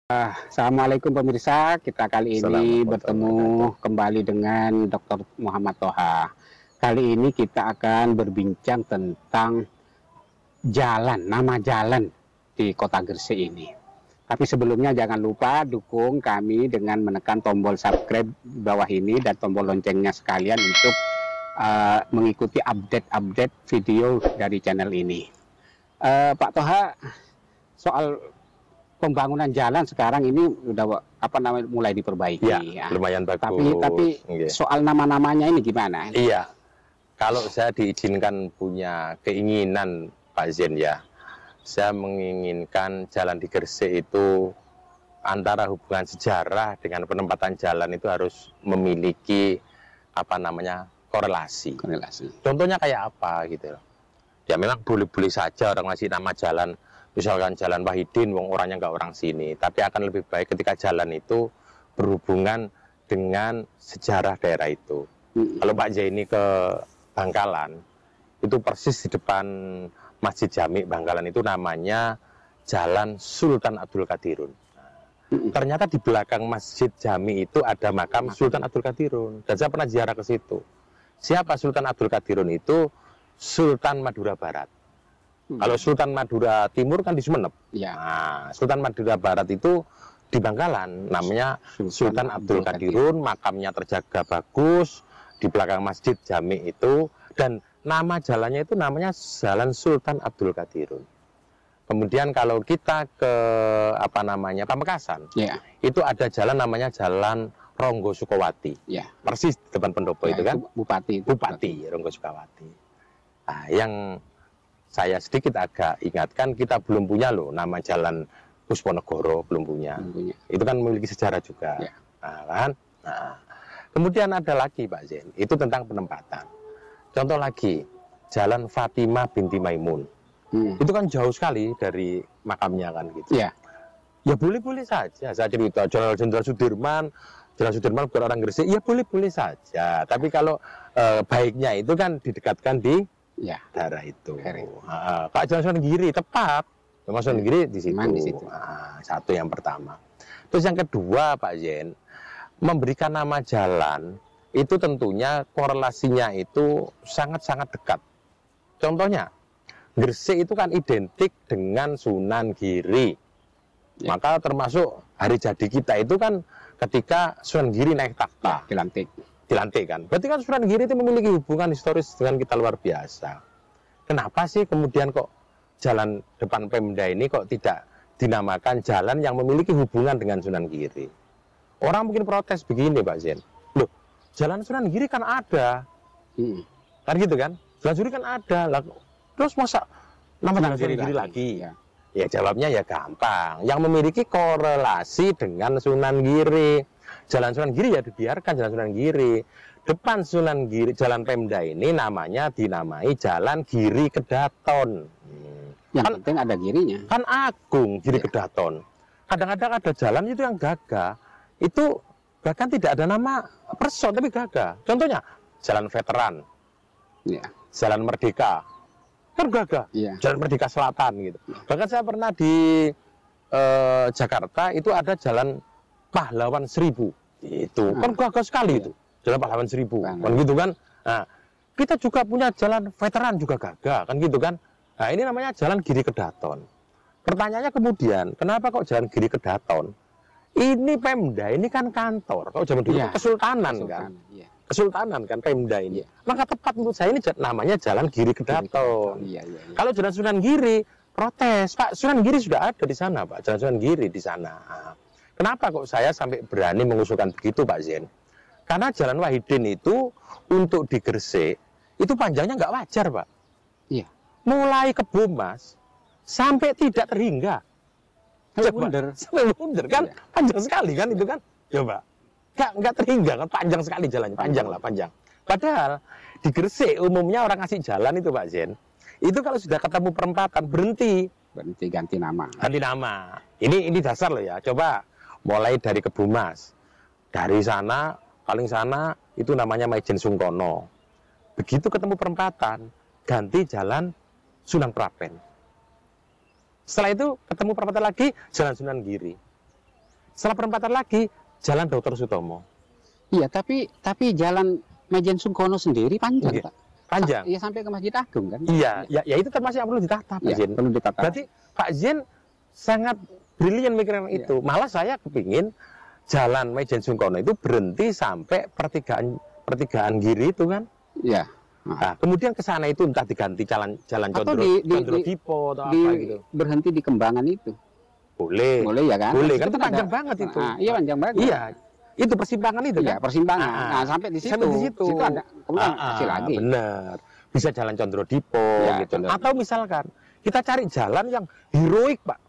Assalamualaikum pemirsa, kita kali ini bertemu kembali dengan Dr. Muhammad Toha. Kali ini kita akan berbincang tentang nama jalan di Kota Gresik ini. Tapi sebelumnya jangan lupa dukung kami dengan menekan tombol subscribe di bawah ini dan tombol loncengnya sekalian untuk mengikuti update-update video dari channel ini. Pak Toha, soal pembangunan jalan sekarang ini udah mulai diperbaiki ya. Lumayan bagus. Tapi soal nama-namanya ini gimana? Iya, kalau saya diizinkan punya keinginan Pak Zen ya, saya menginginkan jalan di Gresik itu antara hubungan sejarah dengan penempatan jalan itu harus memiliki korelasi. Contohnya kayak apa gitu? Ya memang boleh-boleh saja orang ngasih nama jalan. Misalkan Jalan Wahidin, orangnya nggak orang sini. Tapi akan lebih baik ketika jalan itu berhubungan dengan sejarah daerah itu. Kalau Pak Zaini ke Bangkalan, itu persis di depan Masjid Jami Bangkalan itu namanya Jalan Sultan Abdul Qadirun. Ternyata di belakang Masjid Jami itu ada makam Sultan Abdul Qadirun. Dan saya pernah ziarah ke situ. Siapa Sultan Abdul Qadirun itu? Sultan Madura Barat. Kalau Sultan Madura Timur kan di Sumeneb. Ya. Nah, Sultan Madura Barat itu di Bangkalan, namanya Sultan Abdul Qadirun, makamnya terjaga bagus di belakang Masjid Jami itu, dan nama jalannya itu namanya Jalan Sultan Abdul Qadirun. Kemudian kalau kita ke Pamekasan, ya, itu ada jalan namanya Jalan Ronggo Sukowati. Ya. Persis di depan pendopo ya, itu kan Bupati Ronggo Sukowati. Nah, yang saya sedikit agak ingatkan, kita belum punya loh nama Jalan Pusponegoro, belum punya. Itu kan memiliki sejarah juga. Ya. Nah, kemudian ada lagi Pak Zen, itu tentang penempatan. Contoh lagi, Jalan Fatimah binti Maimun. Itu kan jauh sekali dari makamnya kan gitu. Ya, ya boleh-boleh saja. Saya cerita Jalan Jenderal Sudirman bukan orang Gresik, ya boleh-boleh saja. Tapi kalau baiknya itu kan didekatkan di daerah itu. Pak Jalan Sunan Giri tepat. Jalan Sunan Giri di situ. Satu yang pertama. Terus yang kedua Pak Zen, memberikan nama jalan itu tentunya korelasinya itu sangat-sangat dekat. Contohnya, Gresik itu kan identik dengan Sunan Giri. Ya. Maka termasuk hari jadi kita itu kan ketika Sunan Giri naik takhta, dilantik kan. Berarti kan Sunan Giri itu memiliki hubungan historis dengan kita luar biasa. Kenapa sih kemudian kok jalan depan Pemda ini kok tidak dinamakan jalan yang memiliki hubungan dengan Sunan Giri? Orang mungkin protes begini Pak Zen. Loh, Jalan Sunan Giri kan ada. Kan gitu kan? Jalan Giri kan ada. Lah, terus masa nama Jalan Sunan Giri lagi? Ya jawabnya ya gampang. Yang memiliki korelasi dengan Sunan Giri. Jalan Sunan Giri ya dibiarkan Jalan Sunan Giri. Depan Sunan Giri, Jalan Pemda ini namanya dinamai Jalan Giri Kedaton. Yang penting ada girinya. Kan agung Giri Kedaton. Kadang-kadang ada jalan itu yang gagah. Itu bahkan tidak ada nama person tapi gagah. Contohnya Jalan Veteran. Jalan Merdeka. Kan gagah. Jalan Merdeka Selatan gitu. Bahkan saya pernah di Jakarta itu ada Jalan Pahlawan 1000 itu kan gagah sekali itu Jalan Pahlawan 1000 kan gitu kan. Nah, kita juga punya Jalan Veteran juga gagah kan gitu kan. Nah, ini namanya Jalan Giri Kedaton. Pertanyaannya kemudian, kenapa kok Jalan Giri Kedaton? Ini Pemda ini kan kantor. Kalau zaman dulu kesultanan kan. Kesultanan kan Pemda ini. Maka tepat menurut saya ini namanya Jalan Giri Kedaton. Kalau Jalan Sunan Giri protes, Pak, Sunan Giri sudah ada di sana, Pak. Jalan Sunan Giri di sana. Kenapa kok saya sampai berani mengusulkan begitu Pak Zen? Karena Jalan Wahidin itu untuk di Gresik itu panjangnya nggak wajar Pak. Iya. Mulai Kebomas sampai tidak terhingga. Sampai Wunder kan panjang sekali kan itu kan. Coba. Nggak terhingga kan, panjang sekali jalannya, panjang. Padahal di Gresik umumnya orang ngasih jalan itu Pak Zen. Itu kalau sudah ketemu perempatan berhenti ganti nama. Ini dasar loh ya. Coba mulai dari Kebomas, dari sana paling sana itu namanya Maijen Sungkono. Begitu ketemu perempatan, ganti Jalan Sunan Prapen. Setelah itu ketemu perempatan lagi Jalan Sunan Giri. setelah perempatan lagi Jalan Dr. Sutomo. Iya, tapi Jalan Majen Sungkono sendiri panjang, Iya, Pak. panjang. Iya, sampai ke Masjid Agung kan? Iya, ya itu termasuk yang perlu ditata, Pak Iya, Zen. perlu ditata. Berarti Pak Zen sangat brilian mikirin Iya. itu. Malah saya kepingin Jalan Majen Sungkono itu berhenti sampai pertigaan Giri itu kan. Iya. Nah, kemudian ke sana itu entah diganti jalan Atau Condro Dipo atau apa gitu. berhenti di Kembangan itu. Boleh. Boleh ya kan? Boleh kan, Itu itu panjang banget itu. Nah, iya, panjang banget. Iya. Itu persimpangan itu Iya, kan. persimpangan. Ah, Nah, sampai di situ. sampai di situ. Situ ada kemudian kasih lagi. Benar. Bisa Jalan Condro Dipo Ya, gitu. benar. Atau misalkan kita cari jalan yang heroik, Pak.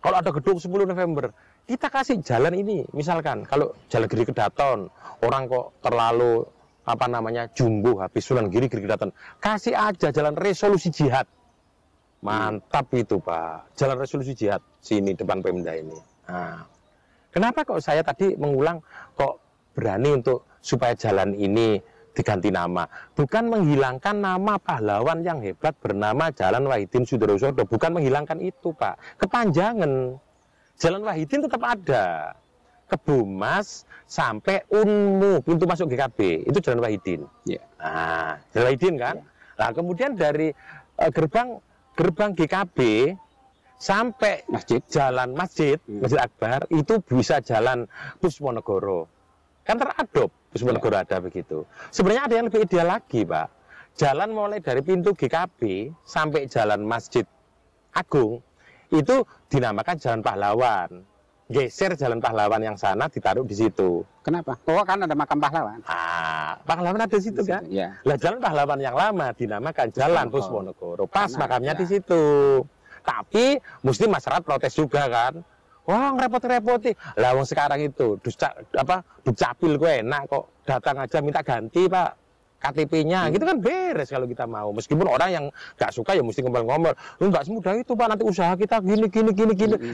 Kalau ada gedung 10 November, kita kasih jalan ini. Misalkan kalau Jalan Giri Kedaton, orang kok terlalu jumbo habis Sunan Giri Kedaton, kasih aja jalan resolusi jihad. Mantap itu, Pak. Jalan resolusi jihad sini depan Pemda ini. Nah, kenapa kok saya tadi mengulang kok berani untuk supaya jalan ini diganti nama? Bukan menghilangkan nama pahlawan yang hebat bernama Jalan Wahidin Sudirosodo, bukan menghilangkan itu, Pak. Kepanjangan. Jalan Wahidin tetap ada. Kebumas sampai Unmu, pintu masuk GKB, itu Jalan Wahidin. Iya. Nah, Jalan Wahidin kan. Nah, kemudian dari gerbang GKB sampai Jalan Masjid Akbar itu bisa Jalan Pusmonegoro. Kan teradop Pusmonegoro ada begitu. Sebenarnya ada yang lebih ideal lagi, Pak. Jalan mulai dari pintu GKB sampai Jalan Masjid Agung itu dinamakan Jalan Pahlawan. Geser Jalan Pahlawan yang sana ditaruh di situ. Kenapa? Oh, kan ada makam pahlawan. Pahlawan ada di situ kan? Iya. Lah Jalan Pahlawan yang lama dinamakan Jalan Pusmonegoro. Pas makamnya di situ. Tapi mesti masyarakat protes juga kan. Wah, ngerepot-repoti. Lah wong sekarang itu Dukcapil kok enak kok datang aja minta ganti, Pak. KTP-nya, gitu kan beres kalau kita mau. Meskipun orang yang nggak suka ya mesti ngomel-ngomel. Nggak semudah itu, Pak, nanti usaha kita gini.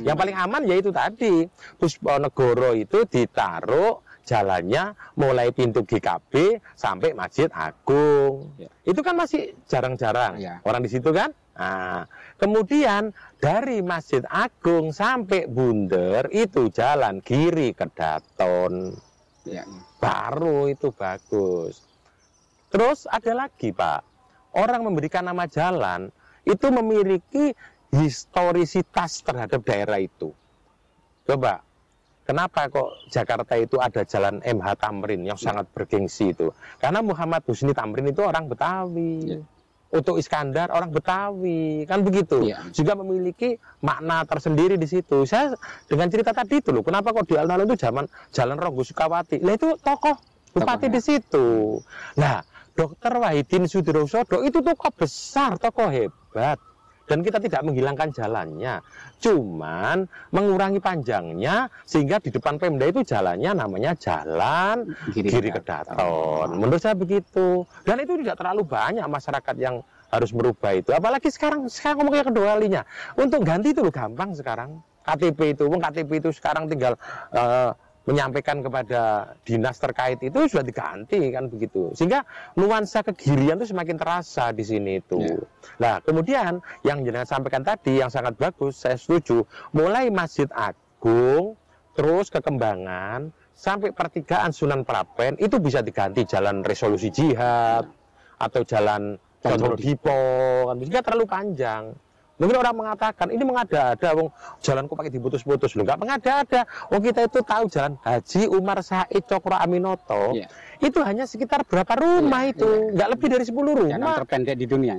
Yang paling aman ya itu tadi. Pusmonegoro itu ditaruh jalannya mulai pintu GKB sampai Masjid Agung. Ya. Itu kan masih jarang-jarang orang di situ kan. Nah, kemudian dari Masjid Agung sampai Bunder itu Jalan Giri Kedaton. Ya. Baru itu bagus. Terus ada lagi, Pak, orang memberikan nama jalan itu memiliki historisitas terhadap daerah itu. Coba, kenapa kok Jakarta itu ada Jalan MH Tamrin yang sangat bergengsi itu? Karena Muhammad Husni Tamrin itu orang Betawi. Untuk Iskandar orang Betawi, kan begitu. Juga memiliki makna tersendiri di situ. Saya dengan cerita tadi itu loh, kenapa kok di alun-alun itu Jalan Ronggo Sukawati? Nah itu tokoh bupati di situ. Nah, Dr. Wahidin Sudirosodo itu tokoh besar, tokoh hebat. Dan kita tidak menghilangkan jalannya. Cuman mengurangi panjangnya sehingga di depan Pemda itu jalannya namanya Jalan Giri Kedaton. Menurut saya begitu. Dan itu tidak terlalu banyak masyarakat yang harus merubah itu. Apalagi sekarang ngomongnya kedua kalinya. Untuk ganti itu loh gampang sekarang. KTP itu sekarang tinggal menyampaikan kepada dinas terkait itu sudah diganti kan begitu, sehingga nuansa kegirian itu semakin terasa di sini itu. Nah kemudian yang jenengan sampaikan tadi yang sangat bagus, saya setuju, mulai Masjid Agung terus ke Kembangan sampai pertigaan Sunan Prapen itu bisa diganti Jalan Resolusi Jihad atau Jalan Condro Dipo kan, sehingga terlalu panjang. Mungkin orang mengatakan ini mengada-ada, wong jalan kok pakai diputus-putus, loh nggak mengada-ada. Wong kita itu tahu Jalan Haji Umar Said Cokro Aminoto, itu hanya sekitar berapa rumah itu, nggak lebih dari 10 rumah. Jalan terpendek di dunia.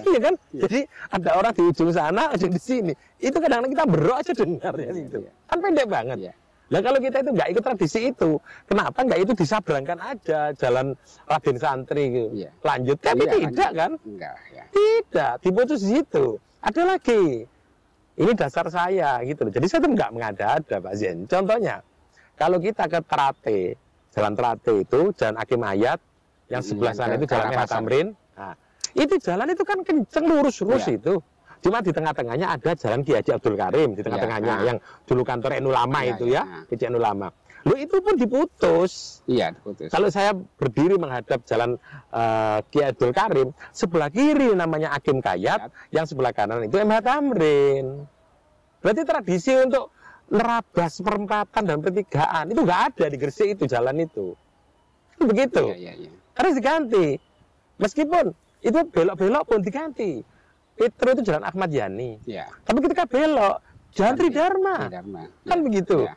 Iya kan? Jadi ada orang di ujung sana, ujung di sini. Itu kadang-kadang kita berok aja dengarnya itu. Kan pendek banget. Nah kalau kita itu nggak ikut tradisi itu, kenapa nggak itu disabrangkan aja Jalan Raden Santri gitu. Lanjut, tapi tidak kan? Enggak, Tidak, diputus di situ. Ada lagi, ini dasar saya gitu loh. Jadi saya tuh nggak mengada-ada, Pak Zen. Contohnya, kalau kita ke Trate, Jalan Trate itu, Jalan Hakim Hayat, yang sebelah sana itu Jalan MH Tamrin. Nah, itu jalan itu kan kenceng lurus-lurus itu. Cuma di tengah-tengahnya ada Jalan Ki Haji Abdul Karim, di tengah-tengahnya yang dulu kantor NU Lama itu Ki NU Lama. Loh itu pun diputus. Iya, diputus. Kalau saya berdiri menghadap Jalan Ki Abdul Karim, sebelah kiri namanya Hakim Kayat, yang sebelah kanan itu MH Tamrin. Berarti tradisi untuk nerabas perempatan dan pertigaan itu nggak ada di Gresik itu jalan itu. Begitu. Harus diganti. Meskipun itu belok-belok pun diganti. Petro itu jalan Ahmad Yani. Tapi ketika belok jalan Tridharma. Kan begitu.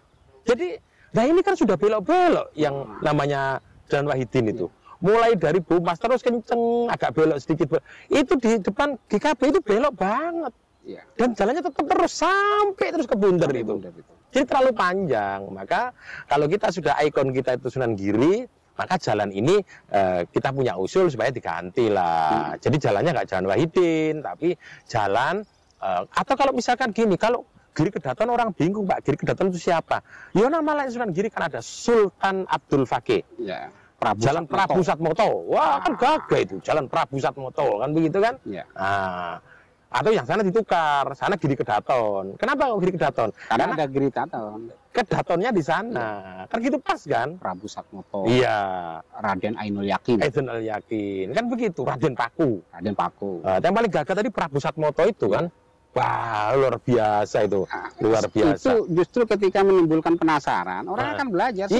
Jadi, nah ini kan sudah belok-belok yang namanya Jalan Wahidin itu. Mulai dari Bumas terus kenceng, agak belok sedikit. Itu di depan GKB itu belok banget. Dan jalannya tetap terus sampai terus ke Bunter itu. Jadi terlalu panjang. Maka kalau kita sudah ikon kita itu Sunan Giri, maka jalan ini kita punya usul supaya diganti lah. Jadi jalannya nggak Jalan Wahidin, tapi jalan atau kalau misalkan gini, kalau Giri Kedaton orang bingung, Pak, Giri Kedaton itu siapa? Ya nama lain Sunan Giri kan ada Sultan Abdul Fakih. Jalan Prabu Satmoto. Wah, kan gagah itu. Jalan Prabu Satmoto kan begitu kan? Nah, atau yang sana ditukar, sana Giri Kedaton. Kenapa kok Giri Kedaton? Karena ada Giri Kedaton. Kedatonnya di sana. Kan gitu pas kan? Prabu Satmoto. Iya. Raden Ainul Yakin. Ainul Yakin. Kan begitu, Raden Paku. Raden Paku. Yang paling gagah tadi Prabu Satmoto itu kan. Wah, luar biasa itu. Luar biasa. Itu justru ketika menimbulkan penasaran, orang akan belajar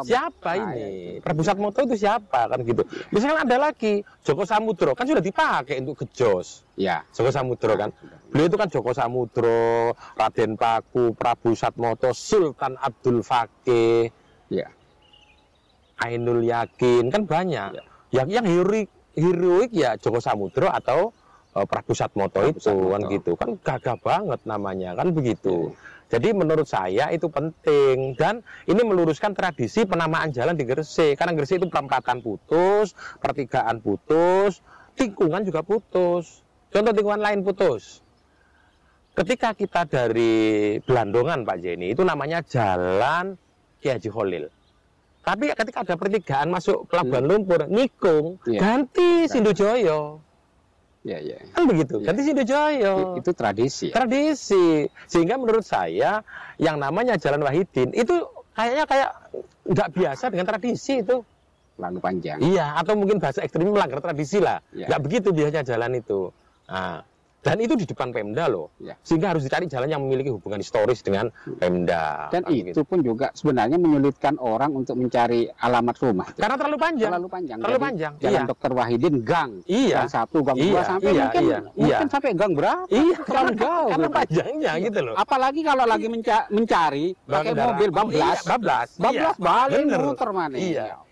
siapa ini? Prabu Satmoto itu siapa kan gitu. Misalkan ada lagi Joko Samudro, kan sudah dipakai untuk gejos. Joko Samudro kan. Beliau itu kan Joko Samudro, Raden Paku, Prabu Satmoto, Sultan Abdul Fakih. Ainul Yakin, kan banyak. Yang heroik ya Joko Samudro atau Prabu Satmoto itu kan gitu, kan gagah banget namanya kan begitu. Jadi menurut saya itu penting dan ini meluruskan tradisi penamaan jalan di Gresik. Karena Gresik itu perempatan putus, pertigaan putus, tikungan juga putus. Contoh tikungan lain putus. Ketika kita dari Blandongan Pak Jenny itu namanya Jalan Ki Haji Kholil. Tapi ketika ada pertigaan masuk Pelabuhan Lumpur, nikung, ganti Sindojoyo. Kan begitu, ganti Sindojoyo. Itu tradisi. Tradisi. Sehingga menurut saya yang namanya Jalan Wahidin itu kayaknya kayak nggak biasa dengan tradisi itu. Terlalu panjang. Iya, atau mungkin bahasa ekstrimnya melanggar tradisi lah. Nggak begitu biasanya jalan itu. Nah, dan itu di depan Pemda loh. Sehingga harus dicari jalan yang memiliki hubungan historis dengan Pemda. Dan kan itu gitu. Pun juga sebenarnya menyulitkan orang untuk mencari alamat rumah. Karena terlalu panjang. Terlalu panjang. Jalan Dr. Wahidin gang. Gang 1, gang 2 sampai mungkin sampai gang berapa? Terlalu jauh. Karena panjangnya gitu loh. Apalagi kalau lagi mencari pakai mobil bablas. Bablas balik muter mana.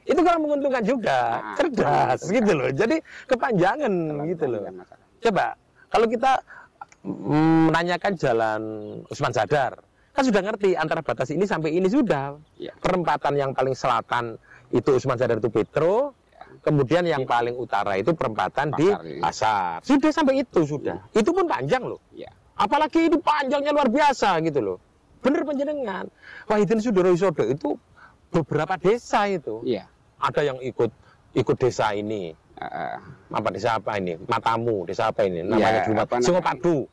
Itu kan menguntungkan juga. Cerdas gitu loh. Jadi kepanjangan gitu loh. Coba kalau kita menanyakan jalan Usman Sadar, kan sudah ngerti antara batas ini sampai ini sudah. Perempatan yang paling selatan itu Usman Sadar itu Petro, kemudian yang paling utara itu perempatan di Pasar. Sudah sampai itu sudah. Itu pun panjang loh. Apalagi ini panjangnya luar biasa gitu loh. Bener panjenengan. Wahidin Sudorowisodo itu beberapa desa itu. Ada yang ikut desa ini. Apa desa apa ini? Matamu, desa apa ini? Namanya Singopadu.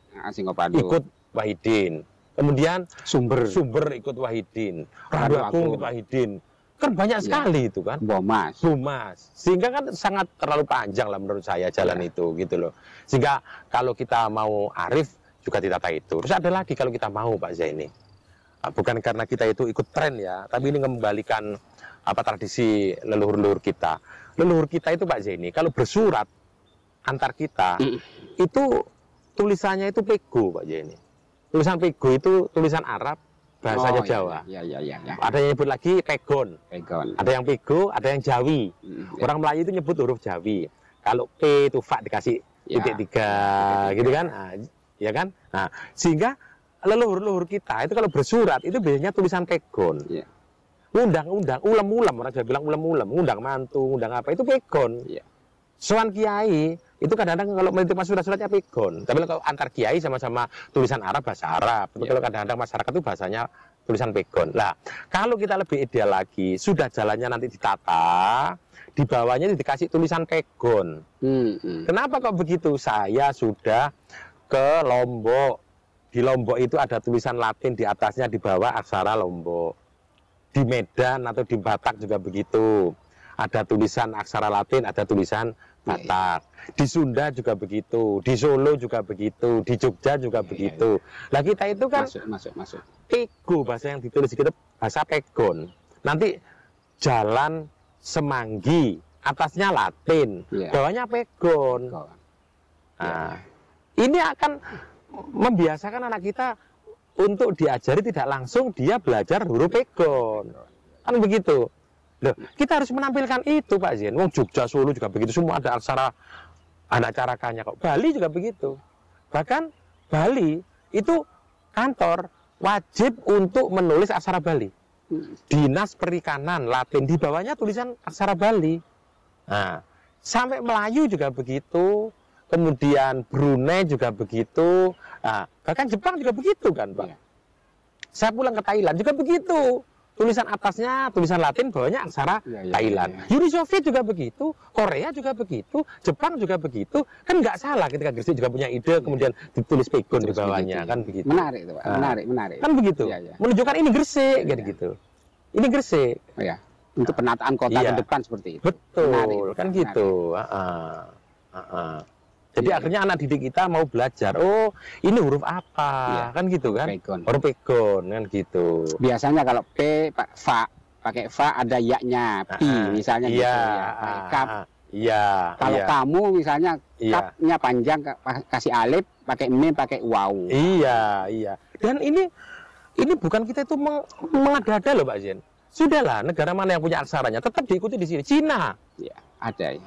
Ikut Wahidin. Kemudian Sumber ikut Wahidin. Randu Agung ikut Wahidin. Kan banyak sekali itu kan. Bumas. Sehingga kan sangat terlalu panjang lah menurut saya jalan itu gitu loh. Sehingga kalau kita mau arif juga ditata itu. Terus ada lagi kalau kita mau Pak Zaini. Bukan karena kita itu ikut tren ya, tapi ini mengembalikan tradisi leluhur-leluhur kita. Leluhur kita itu Pak Zaini, kalau bersurat antar kita, itu tulisannya itu pego Pak Zaini. Tulisan pego itu tulisan Arab, bahasanya Jawa. Ada yang nyebut lagi pegon. Ada yang pego, ada yang Jawi. Orang Melayu itu nyebut huruf Jawi. Kalau P itu fa dikasih titik 3, gitu kan? Nah, ya kan? Nah, sehingga leluhur-leluhur kita itu kalau bersurat itu biasanya tulisan pegon. Undang-undang, ulam-ulam, orang Jawa bilang ulam-ulam, undang mantu, undang apa, itu pegon. Soan kiai, itu kadang-kadang kalau menitipkan surat-suratnya pegon. Tapi kalau antar kiai sama-sama tulisan Arab, bahasa Arab. Tapi kalau kadang-kadang masyarakat itu bahasanya tulisan pegon. Nah, kalau kita lebih ideal lagi, sudah jalannya nanti ditata, di bawahnya dikasih tulisan pegon. Kenapa kok begitu? Saya sudah ke Lombok. Di Lombok itu ada tulisan Latin di atasnya, di bawah aksara Lombok. Di Medan atau di Batak juga begitu. Ada tulisan aksara Latin, ada tulisan Batak. Di Sunda juga begitu, di Solo juga begitu, di Jogja juga begitu. Lah kita itu kan masuk. pego, bahasa yang ditulis kita bahasa pegon. Nanti jalan Semanggi, atasnya Latin, bawahnya pegon. Nah, ini akan membiasakan anak kita untuk diajari tidak langsung dia belajar huruf pegon. Kan begitu. Loh, kita harus menampilkan itu Pak Zain. Wong Jogja, Solo juga begitu, semua ada aksara anak carakannya kok. Bali juga begitu. Bahkan Bali itu kantor wajib untuk menulis aksara Bali. Dinas Perikanan Latin, di bawahnya tulisan aksara Bali. Nah, sampai Melayu juga begitu. Kemudian Brunei juga begitu. Nah, bahkan Jepang juga begitu kan Pak. Saya pulang ke Thailand juga begitu. Tulisan atasnya tulisan Latin, bawahnya aksara Thailand. Uni Soviet juga begitu, Korea juga begitu, Jepang juga begitu. Kan nggak salah ketika Gresik juga punya ide, kemudian ditulis pegon di bawahnya, kan begitu. Menarik itu Pak, menarik. Kan begitu. Menunjukkan ini Gresik, gitu. Ini Gresik. Untuk penataan kota ke depan seperti itu. Betul, menarik, kan gitu. Jadi akhirnya anak didik kita mau belajar, oh ini huruf apa, kan gitu kan? Huruf pegon, kan gitu. Biasanya kalau P, pakai fa ada ya-nya, pi misalnya gitu ya. Pakai kap. Kalau kamu misalnya kapnya panjang, kasih alif, pakai me, pakai waw. Iya. Dan ini bukan kita itu mengada-ada loh Pak Zain. Sudahlah, negara mana yang punya aksaranya tetap diikuti di sini. Cina. Ada.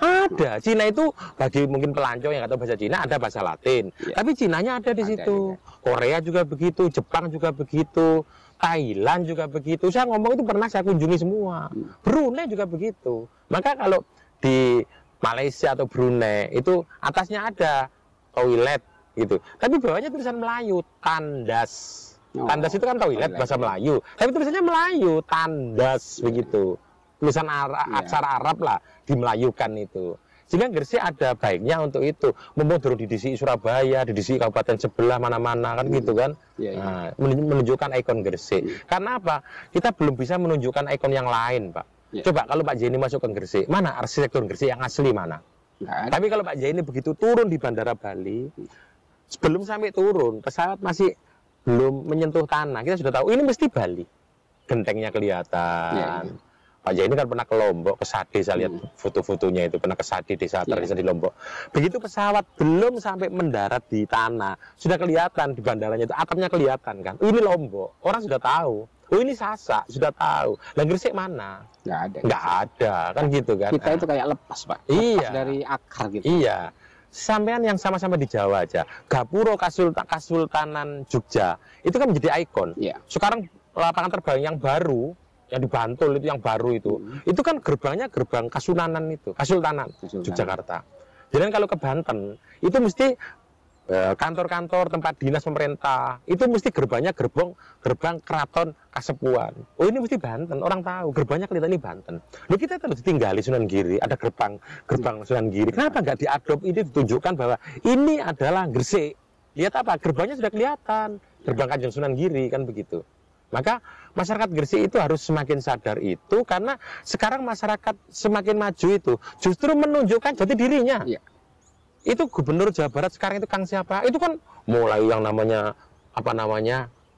Cina itu bagi mungkin pelancong yang nggak tahu bahasa Cina ada bahasa Latin. Tapi Cinanya ada di situ. Korea juga begitu, Jepang juga begitu, Thailand juga begitu. Saya ngomong itu pernah saya kunjungi semua. Brunei juga begitu. Maka kalau di Malaysia atau Brunei itu atasnya ada toilet gitu. Tapi bawahnya tulisan Melayu, tandas. Tandas itu kan toilet bahasa Melayu. Tapi tulisannya Melayu, tandas begitu. Tulisan aksara Arab lah dimelayukan itu. Sehingga Gresik ada baiknya untuk itu. Mumpung durung didisi Surabaya, didisi kabupaten sebelah mana-mana kan gitu kan. Nah, menunjukkan ikon Gresik. Karena apa? Kita belum bisa menunjukkan ikon yang lain, Pak. Coba kalau Pak Zaini masuk ke Gresik, mana arsitektur Gresik yang asli mana? Tapi kalau Pak Zaini begitu turun di Bandara Bali, sebelum sampai turun, pesawat masih belum menyentuh tanah, kita sudah tahu ini mesti Bali. Gentengnya kelihatan. Pak Zaini kan pernah ke Lombok, ke Sade, saya lihat foto-fotonya itu, pernah ke Sade, desa terdesak di Lombok. Begitu pesawat belum sampai mendarat di tanah, sudah kelihatan di bandaranya itu, atapnya kelihatan kan. Ini Lombok, orang sudah tahu. Oh ini Sasak, sudah tahu. Lah Gresik mana? Nggak ada, kan gitu kan. Kita itu kayak lepas Pak, lepas dari akar gitu. Iya. Sampean yang sama-sama di Jawa aja, Gapuro Kasultanan Jogja itu kan menjadi ikon. Sekarang lapangan terbang yang baru, yang di Bantul itu yang baru itu kan gerbangnya gerbang Kasultanan itu, Kasultanan Yogyakarta. Jadi kalau ke Banten itu mesti kantor-kantor tempat dinas pemerintah itu mesti gerbangnya gerbang Keraton Kasepuan. Oh ini mesti Banten, orang tahu gerbangnya kelihatan ini Banten. Loh kita terus tinggali Sunan Giri, ada gerbang Sunan Giri. Kenapa nggak diadop ini ditunjukkan bahwa ini adalah Gresik? Lihat apa? Gerbangnya sudah kelihatan, gerbang Kanjeng Sunan Giri kan begitu. Maka masyarakat Gresik itu harus semakin sadar itu karena sekarang masyarakat semakin maju itu justru menunjukkan jati dirinya. Itu Gubernur Jawa Barat sekarang itu Kang siapa? Itu kan mulai yang namanya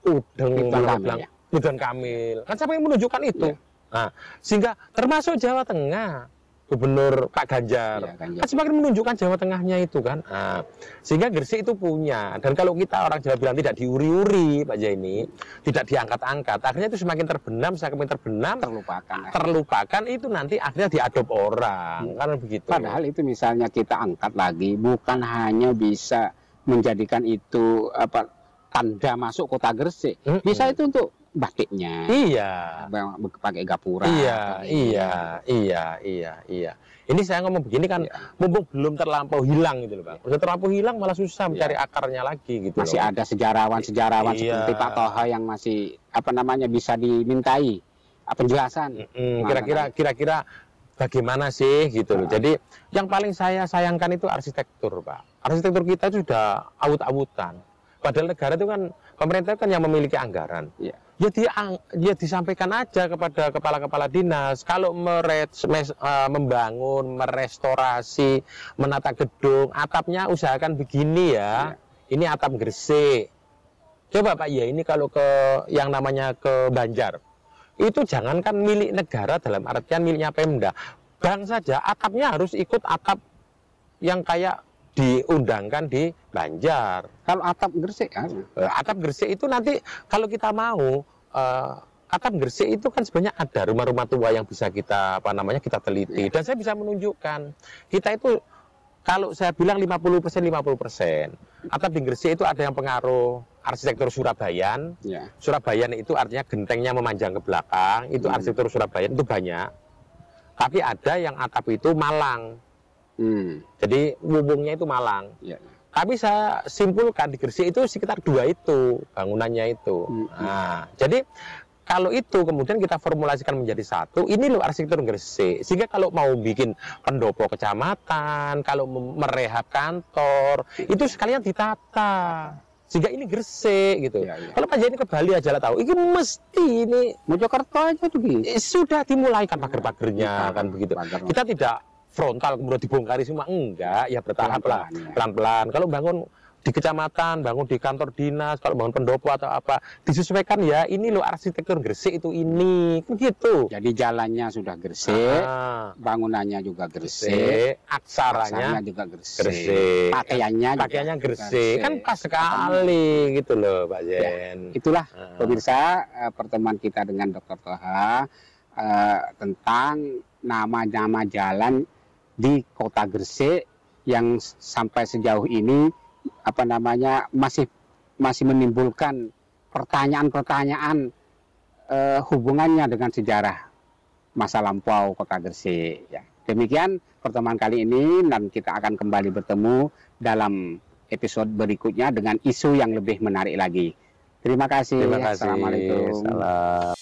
Ridwan Kamil. Kan siapa yang menunjukkan itu? Nah, sehingga termasuk Jawa Tengah, Gubernur Pak Ganjar, kan semakin menunjukkan Jawa Tengahnya itu kan. Nah, sehingga Gresik itu punya. Dan kalau kita orang Jawa bilang tidak diuri-uri, Pak Zaini, tidak diangkat-angkat, akhirnya itu semakin terbenam, terlupakan itu nanti akhirnya diadop orang, kan begitu. Padahal itu misalnya kita angkat lagi, bukan hanya bisa menjadikan itu tanda masuk kota Gresik, bisa itu untuk batiknya, pakai gapura. Iya. Ini saya ngomong begini kan, mumpung belum terlampau hilang gitu loh Pak. Udah terlampau hilang malah susah mencari akarnya lagi gitu. Masih ada sejarawan seperti Pak Toha yang masih bisa dimintai penjelasan. Kira-kira bagaimana sih gitu loh. Jadi yang paling saya sayangkan itu arsitektur Pak. Arsitektur kita itu sudah awut-awutan. Padahal negara itu kan, pemerintah kan yang memiliki anggaran. Ya disampaikan aja kepada kepala-kepala dinas. Kalau membangun, merestorasi, menata gedung, atapnya usahakan begini ya. Ini atap gresik. Coba Pak, ya ini kalau ke yang namanya ke Banjar, itu jangankan milik negara dalam artian miliknya Pemda, bank saja atapnya harus ikut atap yang kayak diundangkan di Banjar. Kalau atap gresik kan? Atap gresik itu nanti kalau kita mau atap gresik itu kan sebenarnya ada rumah-rumah tua yang bisa kita kita teliti, dan saya bisa menunjukkan kita itu kalau saya bilang 50% atap di gresik itu ada yang pengaruh arsitektur Surabayan. Surabayan itu artinya gentengnya memanjang ke belakang, itu arsitektur Surabayan itu banyak. Tapi ada yang atap itu Malang. Jadi wubungnya itu Malang. Tapi saya simpulkan di Gresik itu sekitar 2 itu bangunannya itu. Nah, jadi kalau itu kemudian kita formulasikan menjadi 1, ini loh arsitektur Gresik. Sehingga kalau mau bikin pendopo kecamatan, kalau merehab kantor, itu sekalian ditata. Sehingga ini Gresik gitu. Kalau Pak Jani ke Bali aja lah tahu, ini mesti ini Mojokerto aja tuh sudah dimulai kan pagar-pagernya kan begitu. Kita tidak frontal kemudian dibongkari semua, enggak, ya bertahap lah, pelan-pelan. Kalau bangun di kecamatan, bangun di kantor dinas, kalau bangun pendopo atau apa, disesuaikan ya, ini loh arsitektur Gresik itu ini, kan gitu. Jadi jalannya sudah Gresik, bangunannya juga Gresik, aksaranya juga Gresik, pakaiannya Gresik, kan pas sekali gitu loh Pak Jen. Itulah pemirsa pertemuan kita dengan Dr. Toha tentang nama-nama jalan di Kota Gresik yang sampai sejauh ini masih menimbulkan pertanyaan-pertanyaan hubungannya dengan sejarah masa lampau Kota Gresik. Demikian pertemuan kali ini, dan kita akan kembali bertemu dalam episode berikutnya dengan isu yang lebih menarik lagi. Terima kasih. Assalamualaikum. Salam.